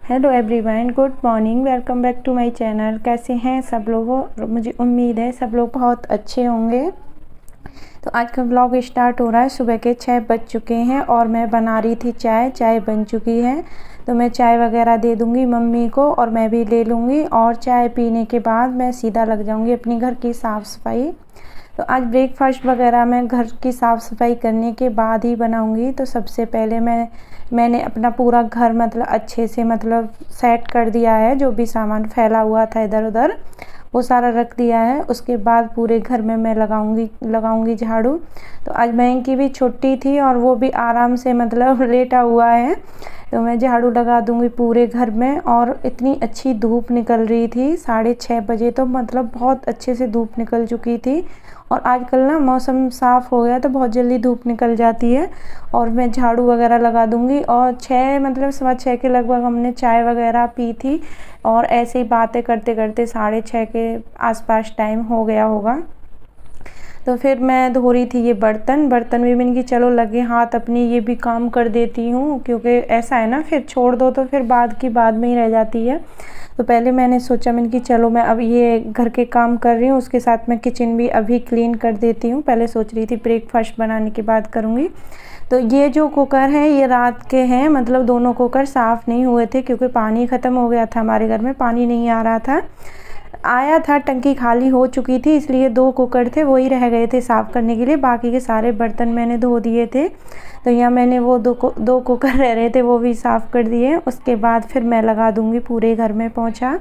Hello everyone, good morning. Welcome back to my channel. कैसे हैं सब लोग? मुझे उम्मीद है सब लोग बहुत अच्छे होंगे। तो आज का व्लॉग स्टार्ट हो रहा है। सुबह के 6 बज चुके हैं और मैं बना रही थी चाय बन चुकी है। तो मैं चाय वगैरह दे दूंगी मम्मी को और मैं भी ले लूँगी, और चाय पीने के बाद मैं सीधा लग जाऊंगी अपनी घर की साफ़ सफाई। तो आज ब्रेकफास्ट वगैरह मैं घर की साफ़ सफाई करने के बाद ही बनाऊंगी। तो सबसे पहले मैंने अपना पूरा घर अच्छे से सेट कर दिया है। जो भी सामान फैला हुआ था इधर उधर वो सारा रख दिया है। उसके बाद पूरे घर में मैं लगाऊंगी झाड़ू। तो आज बैंक की भी छुट्टी थी और वो भी आराम से लेटा हुआ है। तो मैं झाड़ू लगा दूंगी पूरे घर में। और इतनी अच्छी धूप निकल रही थी 6:30 बजे, तो बहुत अच्छे से धूप निकल चुकी थी। और आजकल ना मौसम साफ़ हो गया तो बहुत जल्दी धूप निकल जाती है। और मैं झाड़ू वगैरह लगा दूंगी। और 6 के लगभग हमने चाय वगैरह पी थी और ऐसे ही बातें करते करते 6:30 के आसपास टाइम हो गया होगा। तो फिर मैं धो रही थी ये बर्तन भी। मैंने कि चलो लगे हाथ अपनी ये भी काम कर देती हूँ, क्योंकि ऐसा है ना, फिर छोड़ दो तो फिर बाद की बाद में ही रह जाती है। तो पहले मैंने सोचा, मैंने कि चलो मैं अब ये घर के काम कर रही हूँ, उसके साथ मैं किचन भी अभी क्लीन कर देती हूँ। पहले सोच रही थी ब्रेकफास्ट बनाने के बाद करूँगी। तो ये जो कुकर है ये रात के हैं, दोनों कुकर साफ़ नहीं हुए थे क्योंकि पानी ख़त्म हो गया था। हमारे घर में पानी नहीं आ रहा था, आया था, टंकी खाली हो चुकी थी, इसलिए 2 कुकर थे वही रह गए थे साफ़ करने के लिए। बाकी के सारे बर्तन मैंने धो दिए थे। तो यहाँ मैंने वो दो कुकर रह रहे थे वो भी साफ़ कर दिए। उसके बाद फिर मैं लगा दूँगी पूरे घर में पोंछा।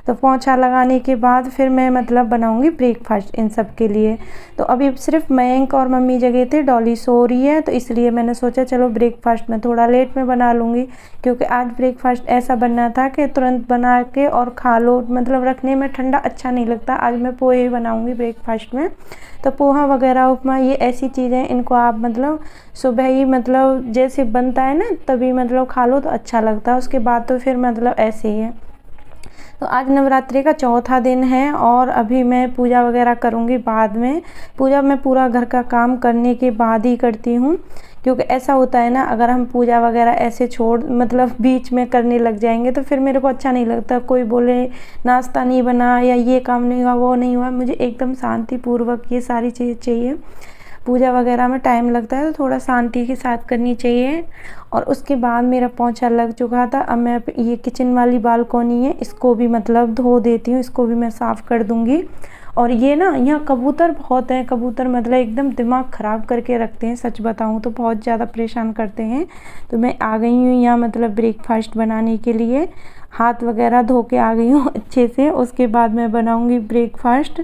तो पोंछा लगाने के बाद फिर मैं बनाऊँगी ब्रेकफास्ट इन सब के लिए। तो अभी सिर्फ मयंक और मम्मी जगह थे, डॉली सो रही है, तो इसलिए मैंने सोचा चलो ब्रेकफास्ट में थोड़ा लेट में बना लूँगी। क्योंकि आज ब्रेकफास्ट ऐसा बनना था कि तुरंत बना के और खा लो, रखने में ठंडा अच्छा नहीं लगता। आज मैं पोहे बनाऊँगी ब्रेकफास्ट में। तो पोहा वगैरह, उपमा, ये ऐसी चीज़ें इनको आप सुबह ही जैसे बनता है ना तभी खा लो तो अच्छा लगता है। उसके बाद तो फिर ऐसे ही है। तो आज नवरात्रि का चौथा दिन है और अभी मैं पूजा वगैरह करूँगी बाद में। पूजा मैं पूरा घर का काम करने के बाद ही करती हूँ, क्योंकि ऐसा होता है ना, अगर हम पूजा वगैरह ऐसे छोड़ बीच में करने लग जाएंगे तो फिर मेरे को अच्छा नहीं लगता। कोई बोले नाश्ता नहीं बना या ये काम नहीं हुआ वो नहीं हुआ, मुझे एकदम शांतिपूर्वक ये सारी चीज़ें चाहिए। पूजा वगैरह में टाइम लगता है तो थोड़ा शांति के साथ करनी चाहिए। और उसके बाद मेरा पोंछा लग चुका था। अब मैं ये किचन वाली बालकोनी है इसको भी धो देती हूँ, इसको भी मैं साफ़ कर दूँगी। और ये ना यहाँ कबूतर बहुत हैं, कबूतर एकदम दिमाग ख़राब करके रखते हैं, सच बताऊँ तो बहुत ज़्यादा परेशान करते हैं। तो मैं आ गई हूँ यहाँ ब्रेकफास्ट बनाने के लिए, हाथ वगैरह धो के आ गई हूँ अच्छे से। उसके बाद मैं बनाऊँगी ब्रेकफास्ट।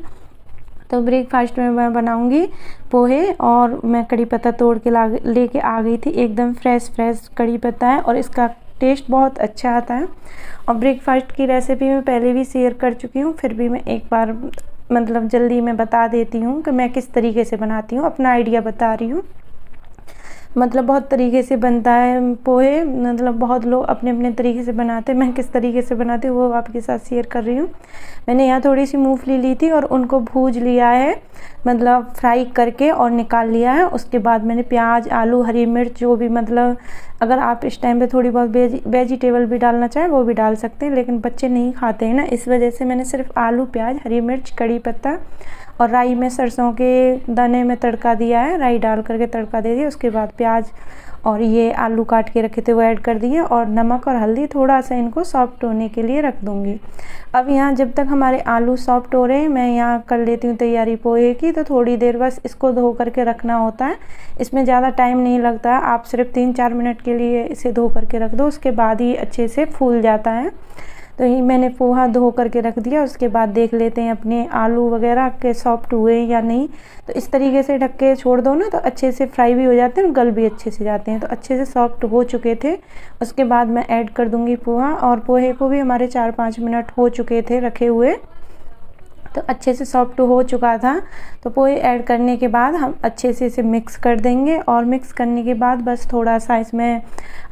तो ब्रेकफास्ट में मैं बनाऊंगी पोहे, और मैं कड़ी पत्ता तोड़ के लेके आ गई थी। एकदम फ्रेश कड़ी पत्ता है और इसका टेस्ट बहुत अच्छा आता है। और ब्रेकफास्ट की रेसिपी मैं पहले भी शेयर कर चुकी हूँ, फिर भी मैं एक बार जल्दी में बता देती हूँ कि मैं किस तरीके से बनाती हूँ, अपना आइडिया बता रही हूँ। बहुत तरीके से बनता है पोहे, बहुत लोग अपने अपने तरीके से बनाते हैं। मैं किस तरीके से बनाती हूँ वो आपके साथ शेयर कर रही हूँ। मैंने यहाँ थोड़ी सी मूंगफली ली थी और उनको भूज लिया है, फ्राई करके और निकाल लिया है। उसके बाद मैंने प्याज, आलू, हरी मिर्च, जो भी अगर आप इस टाइम पे थोड़ी बहुत वेजिटेबल भी डालना चाहें वो भी डाल सकते हैं, लेकिन बच्चे नहीं खाते हैं ना, इस वजह से मैंने सिर्फ आलू, प्याज, हरी मिर्च, कड़ी पत्ता और राई में सरसों के दाने में तड़का दिया है। राई डाल करके तड़का दे दिया। उसके बाद प्याज और ये आलू काट के रखे थे वो ऐड कर दिए, और नमक और हल्दी थोड़ा सा इनको सॉफ्ट होने के लिए रख दूँगी। अब यहाँ जब तक हमारे आलू सॉफ्ट हो रहे हैं मैं यहाँ कर लेती हूँ तैयारी पोहे की। तो थोड़ी देर बस इसको धो करके रखना होता है, इसमें ज़्यादा टाइम नहीं लगता है। आप सिर्फ 3-4 मिनट के लिए इसे धो करके रख दो, उसके बाद ही अच्छे से फूल जाता है। तो ये मैंने पोहा धो करके रख दिया। उसके बाद देख लेते हैं अपने आलू वगैरह के सॉफ्ट हुए या नहीं। तो इस तरीके से ढक के छोड़ दो ना तो अच्छे से फ्राई भी हो जाते हैं, गल भी अच्छे से जाते हैं। तो अच्छे से सॉफ्ट हो चुके थे। उसके बाद मैं ऐड कर दूंगी पोहा, और पोहे को भी हमारे 4-5 मिनट हो चुके थे रखे हुए, तो अच्छे से सॉफ्ट हो चुका था। तो पोहे ऐड करने के बाद हम अच्छे से इसे मिक्स कर देंगे, और मिक्स करने के बाद बस थोड़ा सा इसमें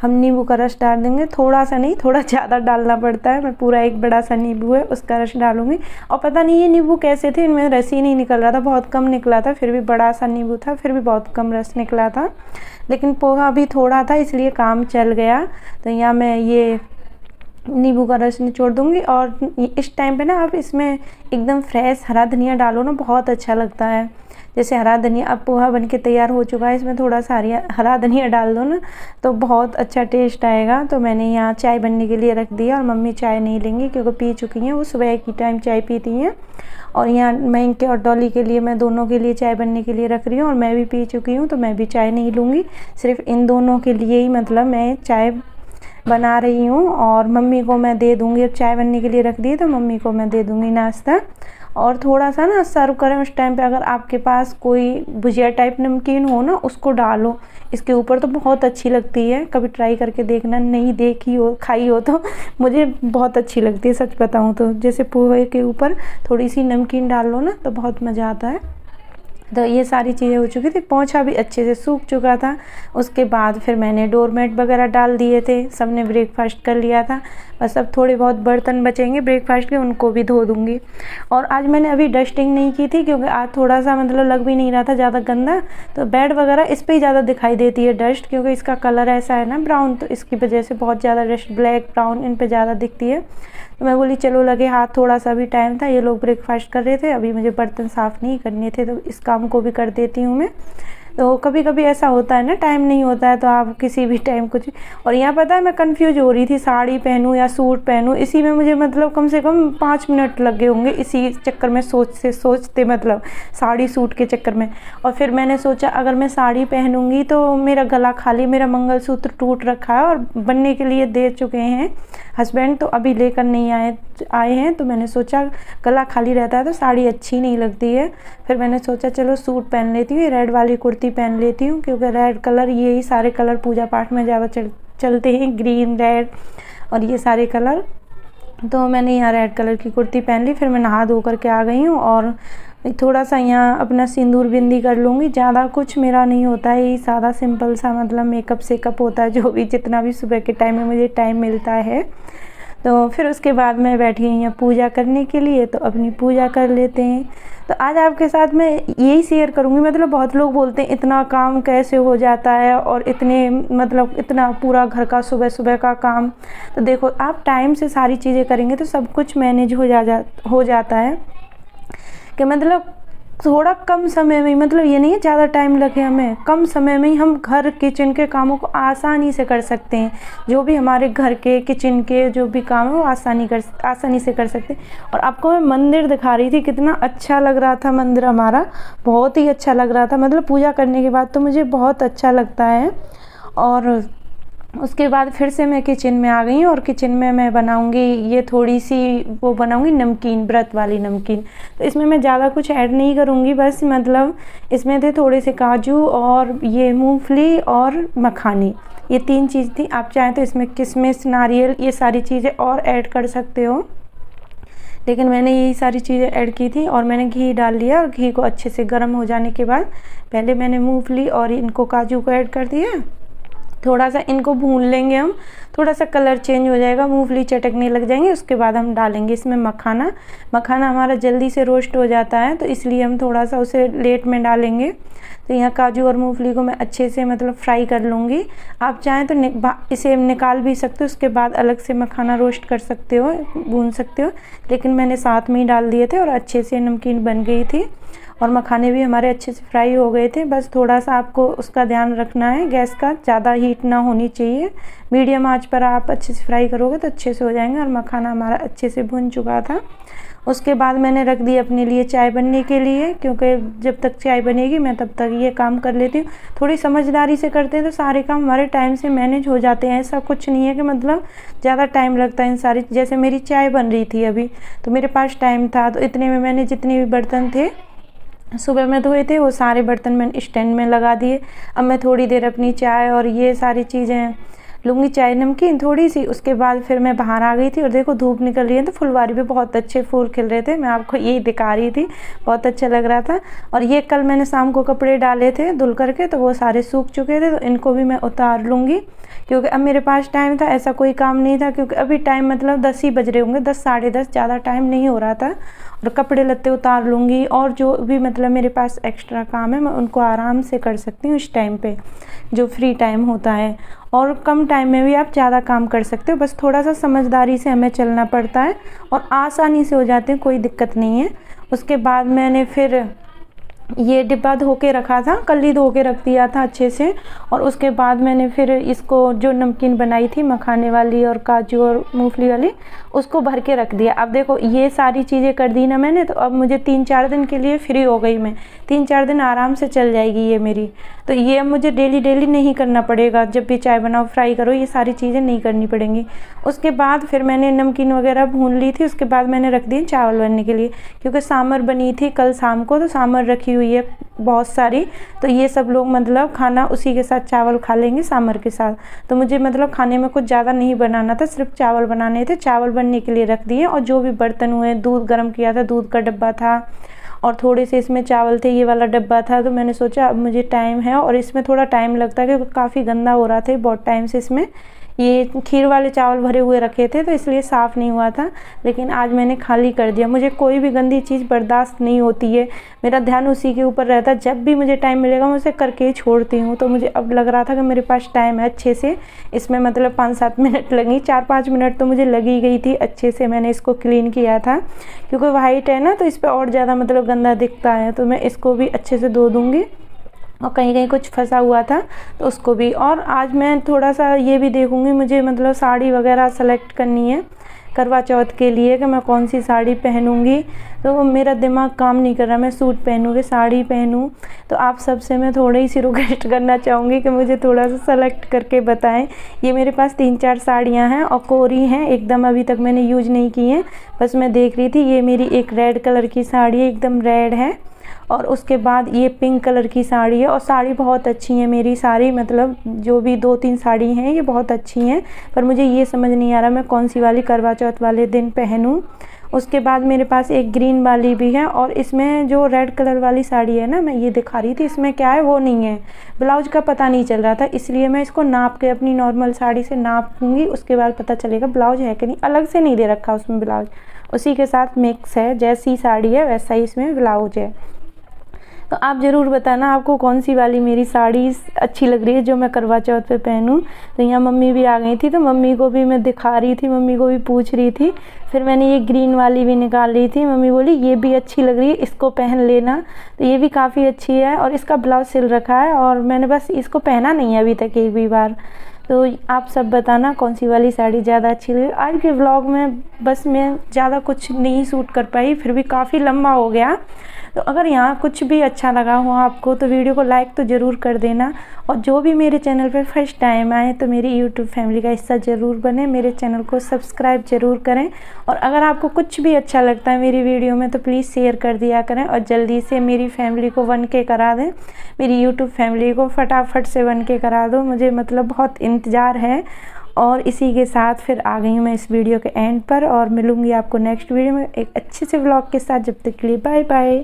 हम नींबू का रस डाल देंगे। थोड़ा सा नहीं, थोड़ा ज़्यादा डालना पड़ता है। मैं पूरा एक बड़ा सा नींबू है उसका रस डालूंगी। और पता नहीं ये नींबू कैसे थे, इनमें रस ही नहीं निकल रहा था, बहुत कम निकला था। फिर भी बड़ा सा नींबू था, फिर भी बहुत कम रस निकला था। लेकिन पोहा भी थोड़ा था इसलिए काम चल गया। तो यहाँ मैं ये नींबू का रस निचोड़ दूँगी। और इस टाइम पे ना आप इसमें एकदम फ्रेश हरा धनिया डालो ना, बहुत अच्छा लगता है। जैसे हरा धनिया, अब पोहा बन के तैयार हो चुका है, इसमें थोड़ा सा हरा धनिया डाल दो ना तो बहुत अच्छा टेस्ट आएगा। तो मैंने यहाँ चाय बनने के लिए रख दिया, और मम्मी चाय नहीं लेंगी क्योंकि पी चुकी हैं, वो सुबह की टाइम चाय पीती हैं। और यहाँ मैं इनके और डॉली के लिए, मैं दोनों के लिए चाय बनने के लिए रख रही हूँ, और मैं भी पी चुकी हूँ तो मैं भी चाय नहीं लूँगी। सिर्फ इन दोनों के लिए ही मतलब मैं चाय बना रही हूँ, और मम्मी को मैं दे दूँगी। अब चाय बनने के लिए रख दी तो मम्मी को मैं दे दूँगी नाश्ता। और थोड़ा सा ना सर्व करें उस टाइम पे, अगर आपके पास कोई भुजिया टाइप नमकीन हो ना, उसको डालो इसके ऊपर तो बहुत अच्छी लगती है। कभी ट्राई करके देखना, नहीं देखी हो खाई हो तो मुझे बहुत अच्छी लगती है सच बताऊँ तो। जैसे पोहे के ऊपर थोड़ी सी नमकीन डाल लो ना तो बहुत मज़ा आता है। तो ये सारी चीज़ें हो चुकी थी, पोंछा भी अच्छे से सूख चुका था। उसके बाद फिर मैंने डोरमेट वगैरह डाल दिए थे, सबने ब्रेकफास्ट कर लिया था। बस अब थोड़े बहुत बर्तन बचेंगे ब्रेकफास्ट के, उनको भी धो दूँगी। और आज मैंने अभी डस्टिंग नहीं की थी क्योंकि आज थोड़ा सा मतलब लग भी नहीं रहा था ज़्यादा गंदा। तो बेड वगैरह इस पर ही ज़्यादा दिखाई देती है डस्ट, क्योंकि इसका कलर ऐसा है ना ब्राउन, तो इसकी वजह से बहुत ज़्यादा डस्ट ब्लैक ब्राउन इन पर ज़्यादा दिखती है। तो मैं बोली चलो लगे हाथ, थोड़ा सा भी टाइम था, ये लोग ब्रेकफास्ट कर रहे थे, अभी मुझे बर्तन साफ़ नहीं करने थे तो इस काम को भी कर देती हूँ मैं। तो कभी कभी ऐसा होता है ना, टाइम नहीं होता है तो आप किसी भी टाइम कुछ। और यहाँ पता है मैं कंफ्यूज हो रही थी, साड़ी पहनूँ या सूट पहनूँ, इसी में मुझे मतलब कम से कम 5 मिनट लगे होंगे इसी चक्कर में सोचते मतलब साड़ी सूट के चक्कर में। और फिर मैंने सोचा अगर मैं साड़ी पहनूँगी तो मेरा गला खाली, मेरा मंगलसूत्र टूट रखा है और बनने के लिए दे चुके हैं हस्बैंड, तो अभी लेकर नहीं आए हैं। तो मैंने सोचा गला खाली रहता है तो साड़ी अच्छी नहीं लगती है। फिर मैंने सोचा चलो सूट पहन लेती हूँ, रेड वाली कुर्ती पहन लेती हूँ, क्योंकि रेड कलर, यही सारे कलर पूजा पाठ में ज़्यादा चलते हैं, ग्रीन रेड और ये सारे कलर। तो मैंने यहाँ रेड कलर की कुर्ती पहन ली। फिर मैं नहा धो करके आ गई हूँ, और थोड़ा सा यहाँ अपना सिंदूर बिंदी कर लूँगी। ज़्यादा कुछ मेरा नहीं होता है, यही सादा सिंपल सा मतलब मेकअप सेकअप होता है, जो भी जितना भी सुबह के टाइम में मुझे टाइम मिलता है। तो फिर उसके बाद मैं बैठी हुई हूँ पूजा करने के लिए, तो अपनी पूजा कर लेते हैं। तो आज आपके साथ मैं यही शेयर करूँगी, मतलब बहुत लोग बोलते हैं इतना काम कैसे हो जाता है, और इतने मतलब इतना पूरा घर का सुबह सुबह का काम। तो देखो आप टाइम से सारी चीज़ें करेंगे तो सब कुछ मैनेज हो जाता है, कि मतलब थोड़ा कम समय में, मतलब ये नहीं है ज़्यादा टाइम लगे, हमें कम समय में ही हम घर किचन के कामों को आसानी से कर सकते हैं। जो भी हमारे घर के किचन के जो भी काम है वो आसानी से कर सकते हैं। और आपको मैं मंदिर दिखा रही थी, कितना अच्छा लग रहा था मंदिर हमारा, बहुत ही अच्छा लग रहा था। मतलब पूजा करने के बाद तो मुझे बहुत अच्छा लगता है। और उसके बाद फिर से मैं किचन में आ गई हूँ, और किचन में मैं बनाऊंगी ये थोड़ी सी वो बनाऊंगी नमकीन, व्रत वाली नमकीन। तो इसमें मैं ज़्यादा कुछ ऐड नहीं करूँगी, बस मतलब इसमें थे थोड़े से काजू और ये मूंगफली और मखानी, ये 3 चीज़ थी। आप चाहें तो इसमें किशमिश, नारियल, ये सारी चीज़ें और ऐड कर सकते हो, लेकिन मैंने यही सारी चीज़ें ऐड की थी। और मैंने घी डाल लिया, और घी को अच्छे से गर्म हो जाने के बाद पहले मैंने मूंगफली और इनको काजू को ऐड कर दिया। थोड़ा सा इनको भून लेंगे हम, थोड़ा सा कलर चेंज हो जाएगा, मूंगफली चटकने लग जाएंगे। उसके बाद हम डालेंगे इसमें मखाना। मखाना हमारा जल्दी से रोस्ट हो जाता है, तो इसलिए हम थोड़ा सा उसे लेट में डालेंगे। तो यहाँ काजू और मूंगफली को मैं अच्छे से मतलब फ्राई कर लूँगी। आप चाहें तो इसे निकाल भी सकते हो, उसके बाद अलग से मखाना रोस्ट कर सकते हो, भून सकते हो, लेकिन मैंने साथ में ही डाल दिए थे और अच्छे से नमकीन बन गई थी। और मखाने भी हमारे अच्छे से फ्राई हो गए थे। बस थोड़ा सा आपको उसका ध्यान रखना है, गैस का ज़्यादा हीट ना होनी चाहिए, मीडियम आंच पर आप अच्छे से फ्राई करोगे तो अच्छे से हो जाएंगे। और मखाना हमारा अच्छे से भुन चुका था। उसके बाद मैंने रख दी अपने लिए चाय बनने के लिए, क्योंकि जब तक चाय बनेगी मैं तब तक ये काम कर लेती हूँ। थोड़ी समझदारी से करते हैं तो सारे काम हमारे टाइम से मैनेज हो जाते हैं। ऐसा कुछ नहीं है कि मतलब ज़्यादा टाइम लगता है इन सारी, जैसे मेरी चाय बन रही थी अभी, तो मेरे पास टाइम था, तो इतने में मैंने जितने भी बर्तन थे सुबह में धोए थे वो सारे बर्तन मैंने स्टैंड में लगा दिए। अब मैं थोड़ी देर अपनी चाय और ये सारी चीज़ें लूँगी, चाय नमकीन थोड़ी सी। उसके बाद फिर मैं बाहर आ गई थी, और देखो धूप निकल रही है तो फुलवारी पे बहुत अच्छे फूल खिल रहे थे, मैं आपको यही दिखा रही थी, बहुत अच्छा लग रहा था। और ये कल मैंने शाम को कपड़े डाले थे धुल करके, तो वो सारे सूख चुके थे, तो इनको भी मैं उतार लूँगी, क्योंकि अब मेरे पास टाइम था, ऐसा कोई काम नहीं था। क्योंकि अभी टाइम मतलब 10 ही बज रहे होंगे, 10 साढ़े 10, ज़्यादा टाइम नहीं हो रहा था। और कपड़े लत्ते उतार लूँगी, और जो भी मतलब मेरे पास एक्स्ट्रा काम है मैं उनको आराम से कर सकती हूँ इस टाइम पे, जो फ्री टाइम होता है। और कम टाइम में भी आप ज़्यादा काम कर सकते हो। बस थोड़ा सा समझदारी से हमें चलना पड़ता है और आसानी से हो जाते हैं, कोई दिक्कत नहीं है। उसके बाद मैंने फिर ये डिब्बा धो के रखा था, कल ही धो के रख दिया था अच्छे से। और उसके बाद मैंने फिर इसको जो नमकीन बनाई थी मखाने वाली और काजू और मूंगफली वाली, उसको भर के रख दिया। अब देखो ये सारी चीज़ें कर दी ना मैंने, तो अब मुझे 3-4 दिन के लिए फ्री हो गई मैं। 3-4 दिन आराम से चल जाएगी ये मेरी। तो ये अब मुझे डेली डेली नहीं करना पड़ेगा, जब भी चाय बनाओ फ्राई करो, ये सारी चीज़ें नहीं करनी पड़ेंगी। उसके बाद फिर मैंने नमकीन वगैरह भून ली थी। उसके बाद मैंने रख दिए चावल बनने के लिए, क्योंकि सांभर बनी थी कल शाम को, तो सांभर रखी हुई है बहुत सारी। तो ये सब लोग मतलब खाना उसी के साथ चावल खा लेंगे सांभर के साथ। तो मुझे मतलब खाने में कुछ ज़्यादा नहीं बनाना था, सिर्फ चावल बनाने थे। चावल बनने के लिए रख दिए। और जो भी बर्तन हुए, दूध गर्म किया था, दूध का डब्बा था और थोड़े से इसमें चावल थे, ये वाला डब्बा था। तो मैंने सोचा अब मुझे टाइम है और इसमें थोड़ा टाइम लगता है क्योंकि काफ़ी गंदा हो रहा था बहुत टाइम से। इसमें ये खीर वाले चावल भरे हुए रखे थे तो इसलिए साफ़ नहीं हुआ था, लेकिन आज मैंने खाली कर दिया। मुझे कोई भी गंदी चीज़ बर्दाश्त नहीं होती है, मेरा ध्यान उसी के ऊपर रहता है। जब भी मुझे टाइम मिलेगा मैं उसे करके ही छोड़ती हूँ। तो मुझे अब लग रहा था कि मेरे पास टाइम है अच्छे से। इसमें मतलब 5-7 मिनट लगी, 4-5 मिनट तो मुझे लगी गई थी। अच्छे से मैंने इसको क्लीन किया था क्योंकि वाइट है ना, तो इस पर और ज़्यादा मतलब गंदा दिखता है। तो मैं इसको भी अच्छे से धो दूँगी और कहीं कहीं कुछ फंसा हुआ था तो उसको भी। और आज मैं थोड़ा सा ये भी देखूंगी, मुझे मतलब साड़ी वगैरह सेलेक्ट करनी है करवा चौथ के लिए कि मैं कौन सी साड़ी पहनूंगी। तो मेरा दिमाग काम नहीं कर रहा, मैं सूट पहनूँ कि साड़ी पहनूँ। तो आप सबसे मैं थोड़ी सी रिक्वेस्ट करना चाहूँगी कि मुझे थोड़ा सा सेलेक्ट करके बताएं। ये मेरे पास 3-4 साड़ियाँ हैं और कोरी हैं एकदम, अभी तक मैंने यूज नहीं की हैं, बस मैं देख रही थी। ये मेरी एक रेड कलर की साड़ी है, एकदम रेड है। और उसके बाद ये पिंक कलर की साड़ी है। और साड़ी बहुत अच्छी है मेरी सारी, मतलब जो भी 2-3 साड़ी हैं ये बहुत अच्छी हैं, पर मुझे ये समझ नहीं आ रहा मैं कौन सी वाली करवा चौथ वाले दिन पहनूं। उसके बाद मेरे पास एक ग्रीन वाली भी है। और इसमें जो रेड कलर वाली साड़ी है ना, मैं ये दिखा रही थी, इसमें क्या है वो नहीं है, ब्लाउज का पता नहीं चल रहा था, इसलिए मैं इसको नाप के अपनी नॉर्मल साड़ी से नापूंगी, उसके बाद पता चलेगा ब्लाउज है कि नहीं। अलग से नहीं दे रखा उसमें ब्लाउज, उसी के साथ मिक्स है, जैसी साड़ी है वैसा ही इसमें ब्लाउज है। तो आप ज़रूर बताना आपको कौन सी वाली मेरी साड़ी अच्छी लग रही है जो मैं करवा चौथ पे पहनूं। तो यहाँ मम्मी भी आ गई थी, तो मम्मी को भी मैं दिखा रही थी, मम्मी को भी पूछ रही थी। फिर मैंने ये ग्रीन वाली भी निकाल ली थी, मम्मी बोली ये भी अच्छी लग रही है, इसको पहन लेना। तो ये भी काफ़ी अच्छी है और इसका ब्लाउज सिल रखा है और मैंने बस इसको पहना नहीं है अभी तक एक भी बार। तो आप सब बताना कौन सी वाली साड़ी ज़्यादा अच्छी लगी। आज के व्लॉग में बस मैं ज़्यादा कुछ नहीं शूट कर पाई, फिर भी काफ़ी लंबा हो गया। तो अगर यहाँ कुछ भी अच्छा लगा हो आपको तो वीडियो को लाइक तो ज़रूर कर देना। और जो भी मेरे चैनल पर फर्स्ट टाइम आए तो मेरी यूट्यूब फैमिली का हिस्सा ज़रूर बने, मेरे चैनल को सब्सक्राइब ज़रूर करें। और अगर आपको कुछ भी अच्छा लगता है मेरी वीडियो में तो प्लीज़ शेयर कर दिया करें और जल्दी से मेरी फैमिली को 1K करा दें, मेरी यूट्यूब फैमिली को फटाफट से 1K करा दो, मुझे मतलब बहुत इंतज़ार है। और इसी के साथ फिर आ गई हूँ मैं इस वीडियो के एंड पर और मिलूँगी आपको नेक्स्ट वीडियो में एक अच्छे से व्लॉग के साथ। जब तक के लिए बाय बाय।